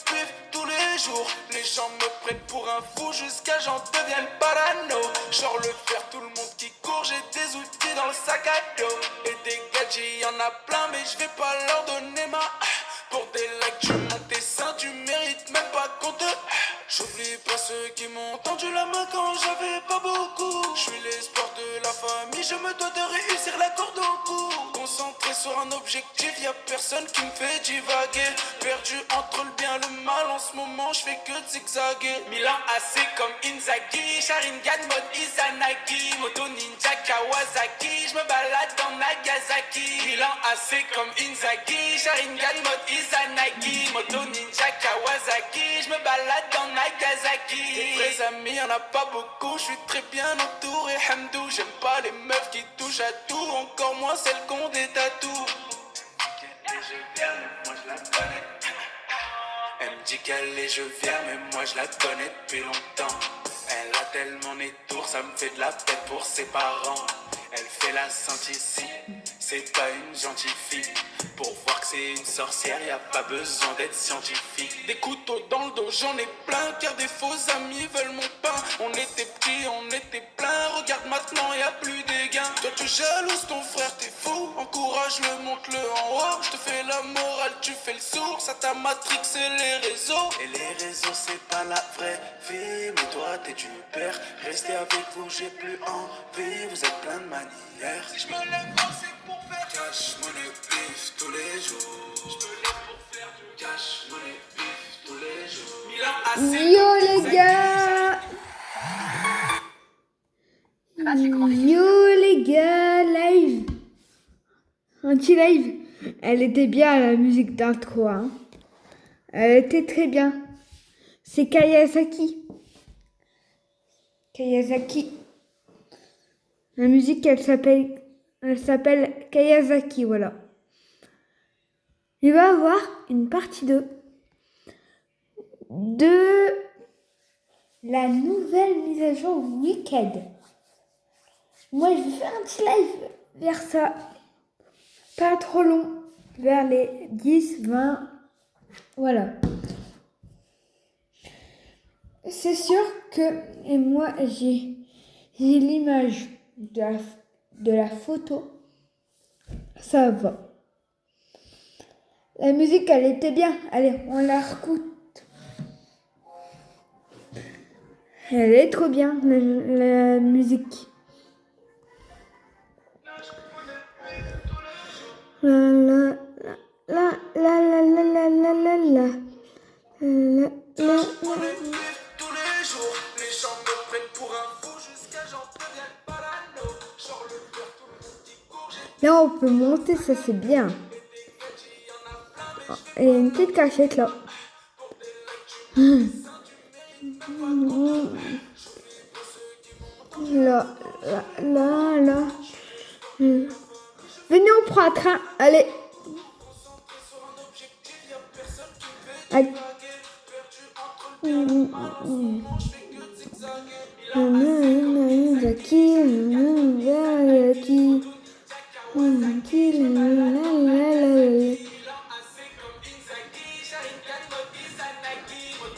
pif tous les jours. Les gens me prennent pour un fou jusqu'à j'en devienne parano. Genre le faire, tout le monde qui court, j'ai des outils dans le sac à dos. Et des gadgets, y'en a plein, mais je vais pas leur donner ma. Pour des likes, tu montes tes seins, tu mérites même pas qu'on te. J'oublie pas ceux qui m'ont tendu la main quand j'avais pas beaucoup. Je suis l'espoir de la famille, je me dois de réussir la corde au cou. Concentré sur un objectif, y a personne qui me fait divaguer. Perdu entre le bien et le mal, en ce moment je fais que de zigzaguer. Milan AC comme Inzaghi, Sharingan mode Izanagi, Moto Ninja Kawasaki, je me balade dans Nagasaki. Milan AC comme Inzaghi, Sharingan mode Izanagi, Moto Ninja Kawasaki, je me balade dans Nagasaki. Des vrais amis y'en a pas beaucoup, je suis très bien entouré, hamdou. J'aime pas les meufs qui touchent à tout, encore moins celles qui ont des tatous. Et je viens, mais moi je la connais. Elle me dit qu'elle est je viens, mais moi je la connais depuis longtemps. Elle a tellement nez tour, ça me fait de la peine pour ses parents. Elle fait la sainte ici, c'est pas une gentille fille. Pour voir que c'est une sorcière, y a pas besoin d'être scientifique. Des couteaux dans le dos, j'en ai plein, car des faux amis veulent mon pain. On était petits, on était plein, regarde maintenant y a plus des gains. Toi tu jalouses ton frère, t'es fou, encourage-le, monte-le en haut. Je te fais la morale, tu fais le sourd, ça t'a matrixé les réseaux. Et les réseaux c'est pas la vraie vie, mais toi t'es du père. Restez avec vous, j'ai plus envie, vous êtes plein de manières. Si je me lève tôt, c'est pour faire cash money pif tous les jours. Je me lève pour faire du cash money pif tous les jours. Yo les gars, yo les gars, live, un petit live. Elle était bien la musique d'intro, hein. Elle était très bien. C'est Kayasaki. La musique, elle s'appelle Kayasaki, voilà. Il va y avoir une partie 2 de la nouvelle mise à jour Wicked. Moi, je vais faire un petit live vers ça. Pas trop long. Vers les 10, 20. Voilà. C'est sûr que et moi, j'ai l'image de la photo. Ça va. La musique, elle était bien. Allez, on la réécoute. Elle est trop bien, la musique. La la la la la la la la la la la la la. Tous les jours, les gens me prennent pour un fou jusqu'à j'en devienne parano. Genre le cœur, tout le monde qui court, j'ai Là, on peut monter, ça c'est bien. Il y a une petite cachette là. Là, là, là, là. Venez, on prend un train. Allez. Allez.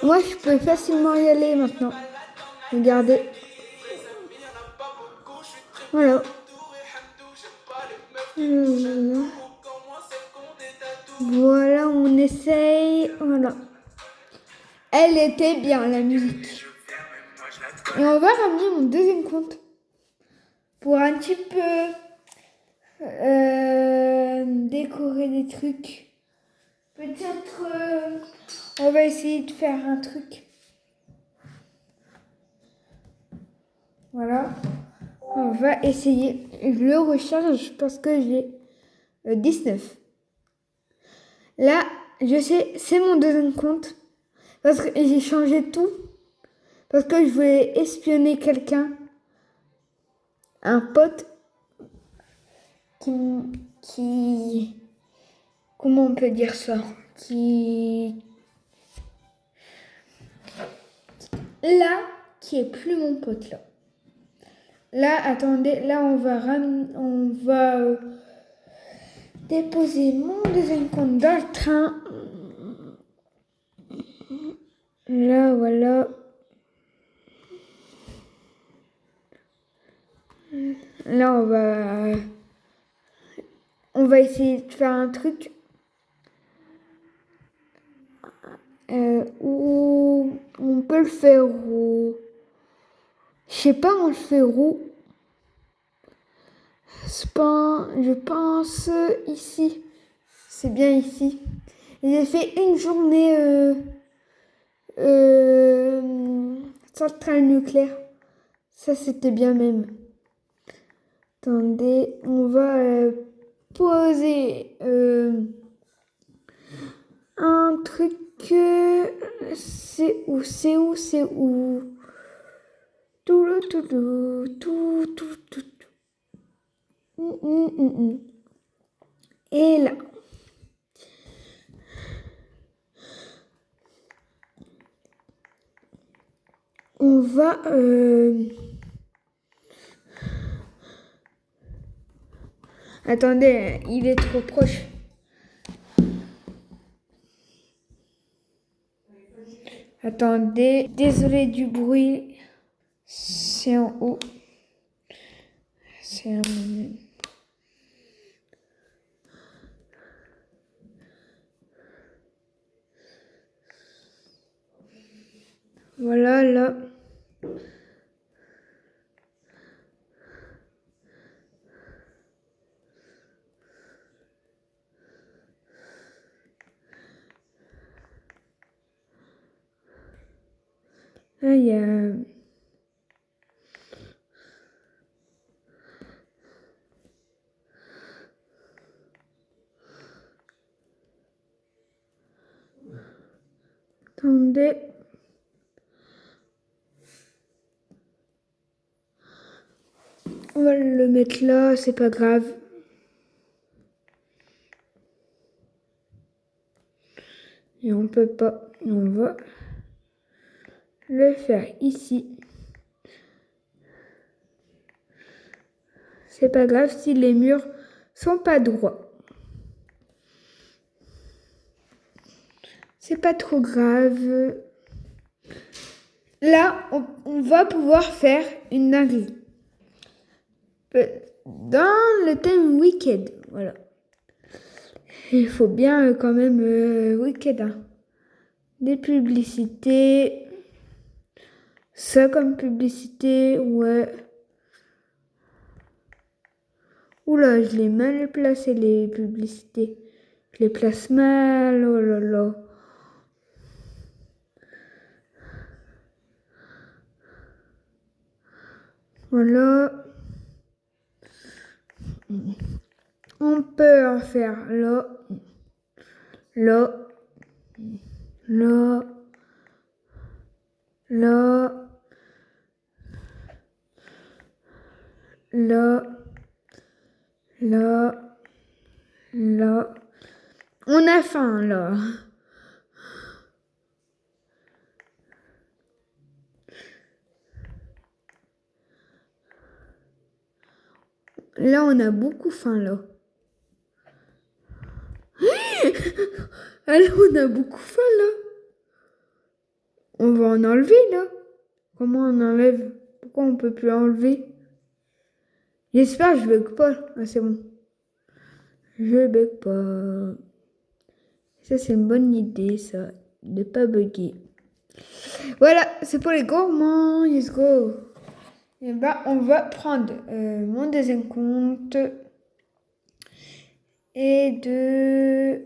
Moi, je peux facilement y aller maintenant. Regardez. Voilà. Voilà, on essaye. Voilà. Elle était bien, la musique. Et on va ramener mon deuxième compte pour un petit peu décorer des trucs. Peut-être on va essayer de faire un truc. Voilà. On va essayer. Je le recharge parce que j'ai 19. Là, je sais, c'est mon deuxième compte. Parce que j'ai changé tout. Parce que je voulais espionner quelqu'un. Un pote qui comment on peut dire ça? Là, qui est plus mon pote là. Là, attendez, là on va déposer mon deuxième compte dans le train. Là, on va essayer de faire un truc où on peut le faire roux. Je sais pas, on le fait roux. Je pense ici. C'est bien ici. J'ai fait une journée centrale nucléaire. Ça, c'était bien même. Attendez, on va poser un truc. C'est où? Tout. Et là. On va... Attendez, il est trop proche. Attendez, désolé du bruit. C'est en haut. C'est un... Voilà, là. Là, il y a... Attendez. On va le mettre là, c'est pas grave. Et on peut pas. On va le faire ici. C'est pas grave si les murs sont pas droits. C'est pas trop grave. Là, on va pouvoir faire une dinguerie. Dans le thème week-end, voilà. Il faut bien quand même week-end. Hein. Des publicités. Ça comme publicité, ouais. Oula, je l'ai mal placé les publicités. Je les place mal, oh là là. Voilà. On peut en faire là, là, là, là, là, là, là. On a faim là. Là, on a beaucoup faim là. Alors, on a beaucoup faim là. On va en enlever là. Comment on enlève? Pourquoi on peut plus enlever? J'espère que je bug pas. Ah, c'est bon. Je bug pas. Ça, c'est une bonne idée, ça. De pas bugger. Voilà, c'est pour les gourmands. Let's go. Et ben, on va prendre mon deuxième compte. Et de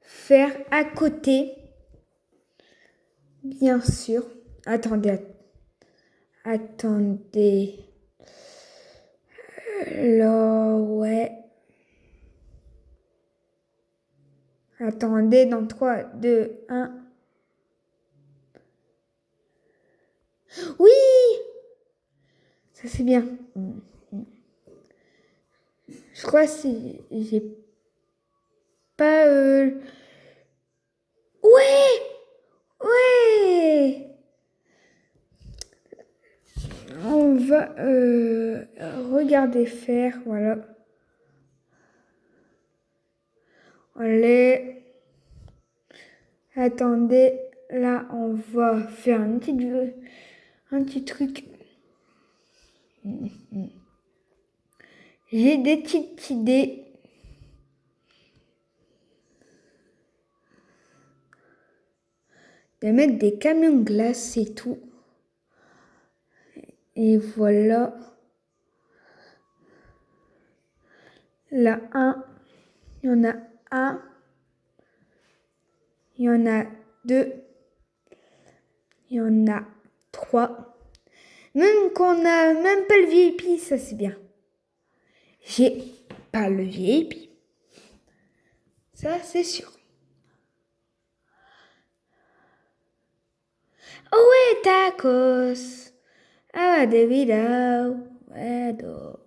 faire à côté. Bien sûr. Attendez. Là, ouais. Attendez, dans 3, 2, 1. Oui! Ça, c'est bien. Je crois que j'ai pas... Ouais! Ouais! On va regarder faire, voilà. Allez. Attendez, là, on va faire un petit truc. J'ai des petites idées. De mettre des camions de glace et tout. Et voilà. Là, il y en a un. Il y en a 2. Il y en a 3. Même qu'on n'a même pas le VIP, ça c'est bien. J'ai pas le VIP. Ça c'est sûr. Oh ouais, tacos. Ah de vida, ouais dos.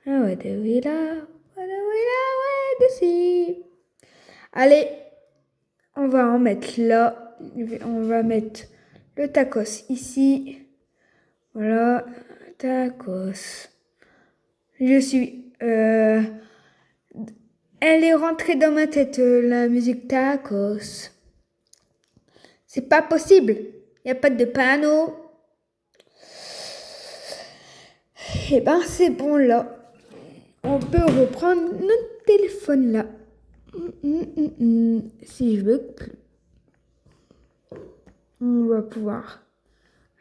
Ah ouais de vida, ouais de si. Allez, on va en mettre là. On va mettre le tacos ici. Voilà, tacos. Je suis. Elle est rentrée dans ma tête, la musique tacos. C'est pas possible. Il n'y a pas de panneau. Eh ben, c'est bon là. On peut reprendre notre téléphone là. Si je veux plus. On va pouvoir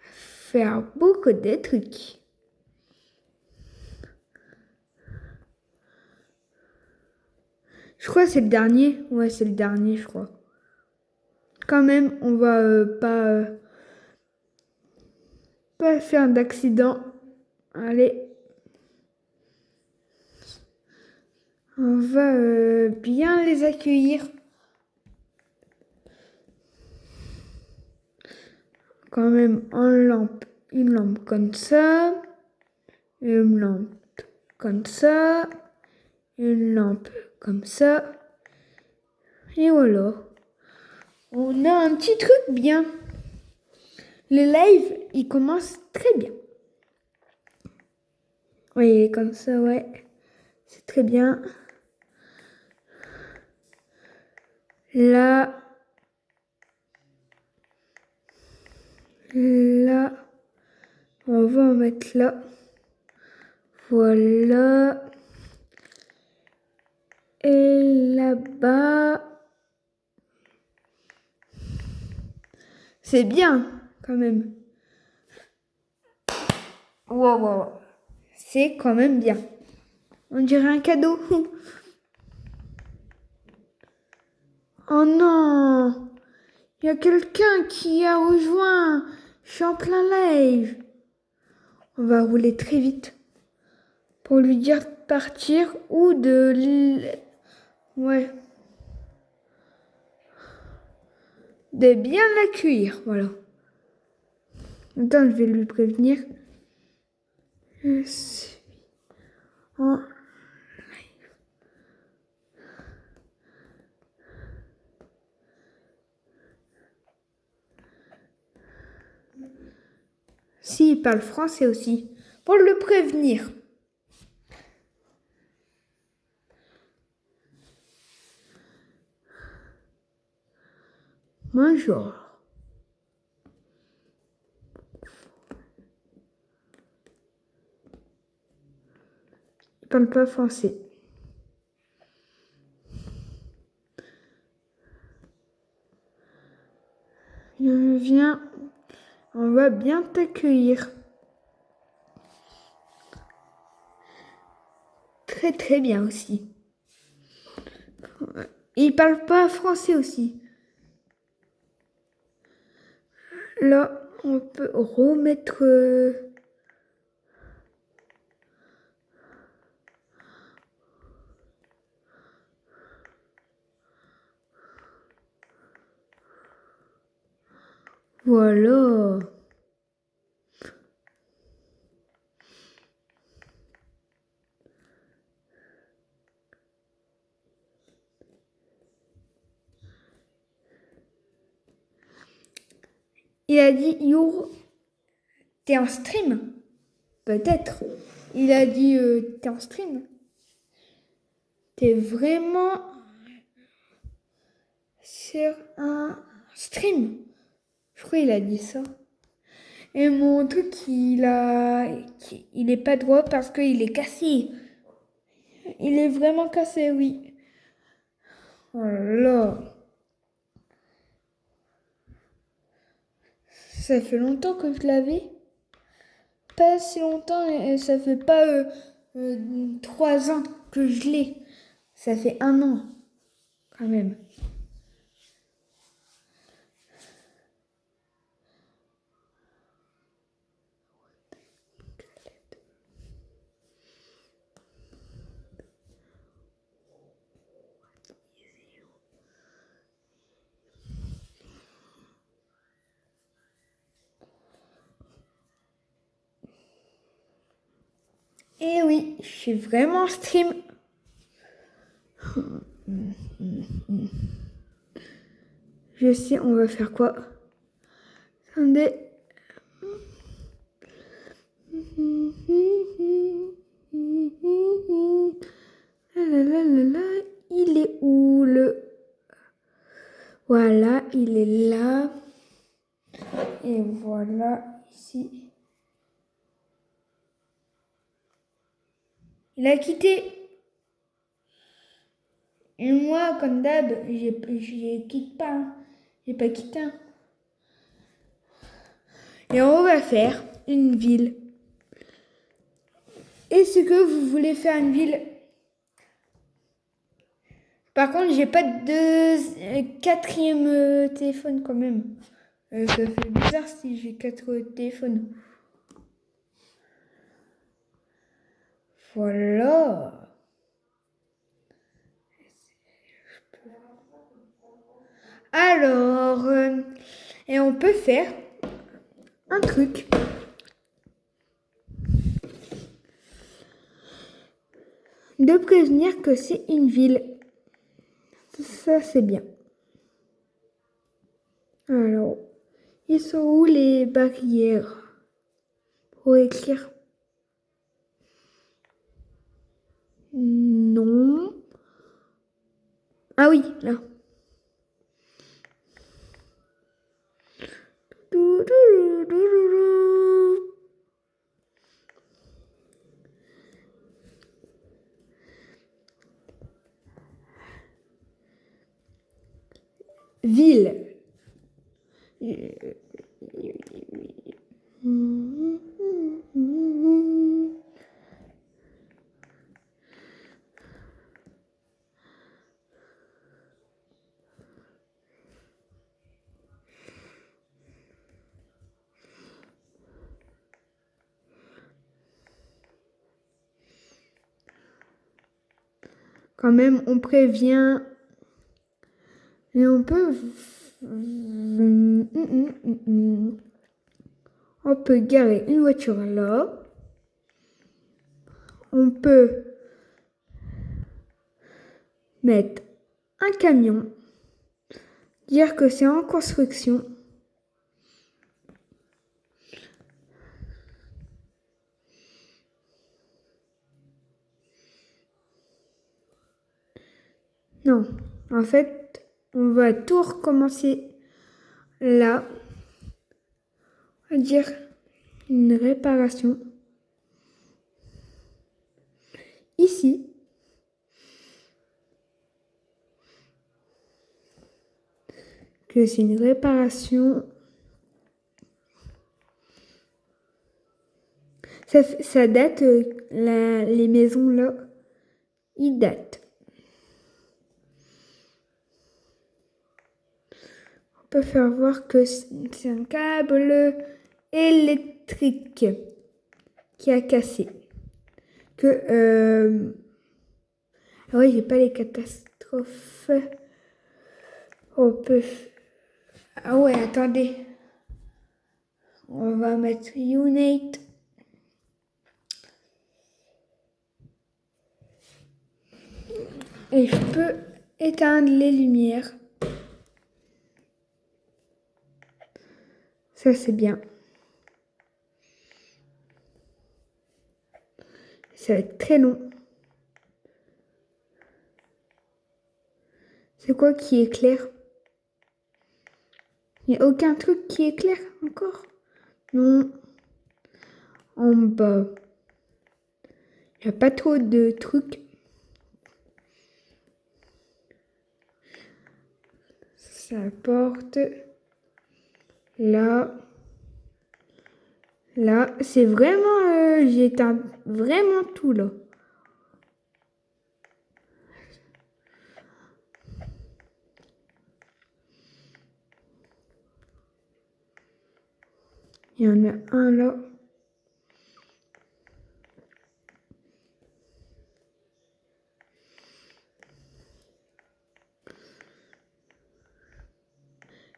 faire beaucoup de trucs. Je crois que c'est le dernier. Ouais, c'est le dernier, je crois. Quand même, on va pas faire d'accident. Allez. On va bien les accueillir. Quand même une lampe comme ça, une lampe comme ça, une lampe comme ça. Et voilà. On a un petit truc bien. Le live, il commence très bien. Oui, comme ça, ouais. C'est très bien. Là. Là. On va en mettre là. Voilà. Et là-bas. C'est bien, quand même. Wow. C'est quand même bien. On dirait un cadeau. Oh non! Il y a quelqu'un qui a rejoint. Je suis en plein live. On va rouler très vite pour lui dire de partir ou ouais. De bien l'accueillir, voilà. Attends, je vais lui prévenir. Je suis en live. Si, il parle français aussi. Pour le prévenir. Bonjour. Il parle pas français. Viens, on va bien t'accueillir. Très très bien aussi. Il parle pas français aussi. Là, on peut remettre... Voilà. Il a dit, Your, t'es en stream? Peut-être. Il a dit, t'es en stream? T'es vraiment sur un stream? Je crois qu'il a dit ça. Et mon truc, il est pas droit parce qu'il est cassé. Il est vraiment cassé, oui. Oh là là. Ça fait longtemps que je l'avais. Pas si longtemps, et ça fait pas 3 ans que je l'ai. Ça fait 1 an, quand même. Et oui, je suis vraiment en stream. Je sais, on va faire quoi? Attendez. Il est où le... Voilà, il est là. Et voilà, ici. Il a quitté. Et moi, comme d'hab, je quitte pas. Hein. J'ai pas quitté. Hein. Et on va faire une ville. Est-ce que vous voulez faire une ville? Par contre, j'ai pas de quatrième téléphone quand même. Ça fait bizarre si j'ai 4 téléphones. Voilà. Alors, et on peut faire un truc. De prévenir que c'est une ville. Ça, c'est bien. Alors, ils sont où les barrières pour écrire? Non. Ah oui, là. Ville. Quand même, on prévient. Et on peut... On peut garer une voiture là. On peut mettre un camion. Dire que c'est en construction. Non, en fait, on va tout recommencer là. On va dire une réparation. Ici. Que c'est une réparation. Ça date, les maisons là, ils datent. On peut faire voir que c'est un câble électrique qui a cassé. Ah oui, j'ai pas les catastrophes. On peut... Ah ouais, attendez. On va mettre Unite. Et je peux éteindre les lumières. Ça, c'est bien. Ça va être très long. C'est quoi qui éclaire? Il n'y a aucun truc qui éclaire encore? Non. En bas. Il n'y a pas trop de trucs. Ça porte. Là. Là. C'est vraiment... j'éteins vraiment tout là. Il y en a un là.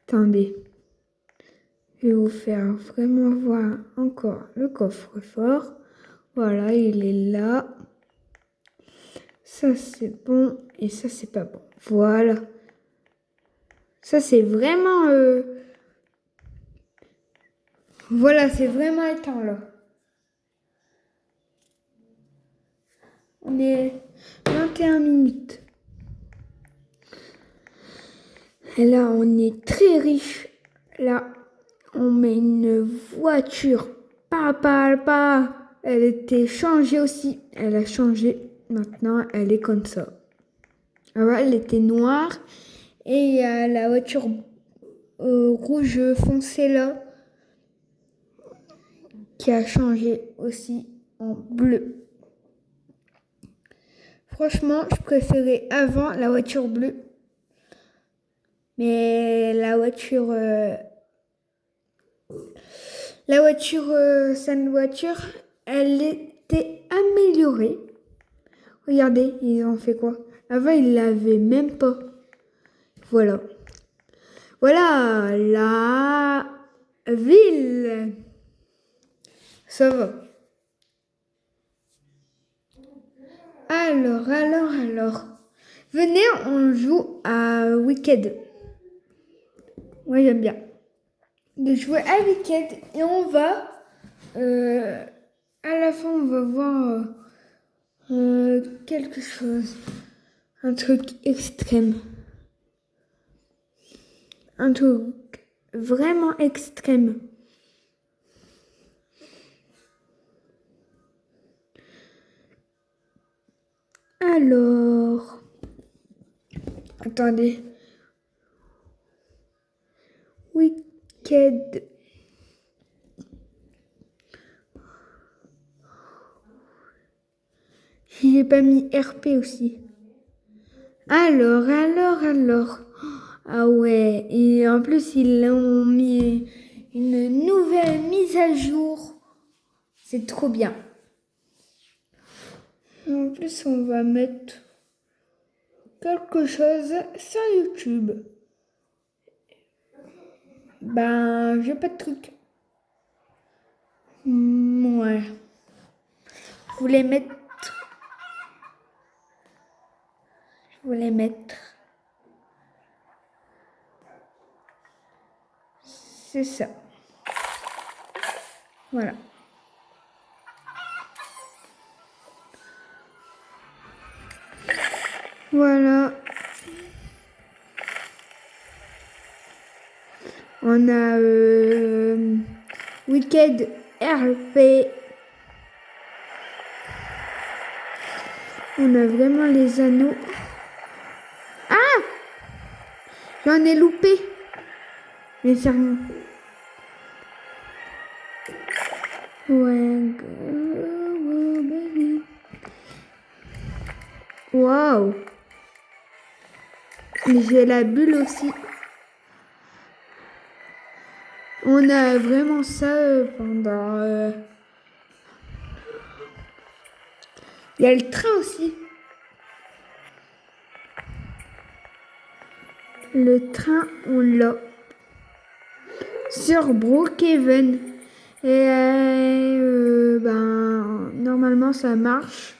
Attendez. Je vais vous faire vraiment voir encore le coffre-fort. Voilà, il est là. Ça, c'est bon. Et ça, c'est pas bon. Voilà. Ça, c'est vraiment... Voilà, c'est vraiment éteint, là. On est 21 minutes. Et là, on est très riche. Là, on met une voiture. Papa. Elle était changée aussi. Elle a changé. Maintenant, elle est comme ça. Alors, elle était noire. Et il y a la voiture rouge foncé là. Qui a changé aussi en bleu. Franchement, je préférais avant la voiture bleue. Mais la voiture... cette voiture, elle était améliorée. Regardez, ils ont fait quoi? Avant, ils l'avaient même pas. Voilà. Voilà, la ville. Ça va. Alors. Venez, on joue à Wicked. Moi, j'aime bien. De jouer à Wicked et on va... à la fin, on va voir quelque chose. Un truc extrême. Un truc vraiment extrême. Alors... Attendez. Wicked. J'ai pas mis RP aussi. Alors. Ah ouais, et en plus, ils ont mis une nouvelle mise à jour. C'est trop bien. En plus, on va mettre quelque chose sur YouTube. Ben, j'ai pas de truc. Ouais. Je voulais mettre. C'est ça. Voilà. Voilà. On a Wicked RP. On a vraiment les anneaux. Ah! J'en ai loupé. Mais sérieux. Ouais. Waouh. J'ai la bulle aussi. On a vraiment ça pendant... Il y a le train aussi. Le train, on l'a. Sur Brookhaven. Et normalement, ça marche.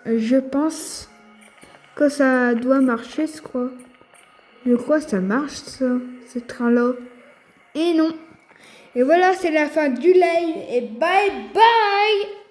Je pense que ça doit marcher, je crois. Je crois que ça marche, ça, ce train-là. Et non. Et voilà, c'est la fin du live. Et bye bye!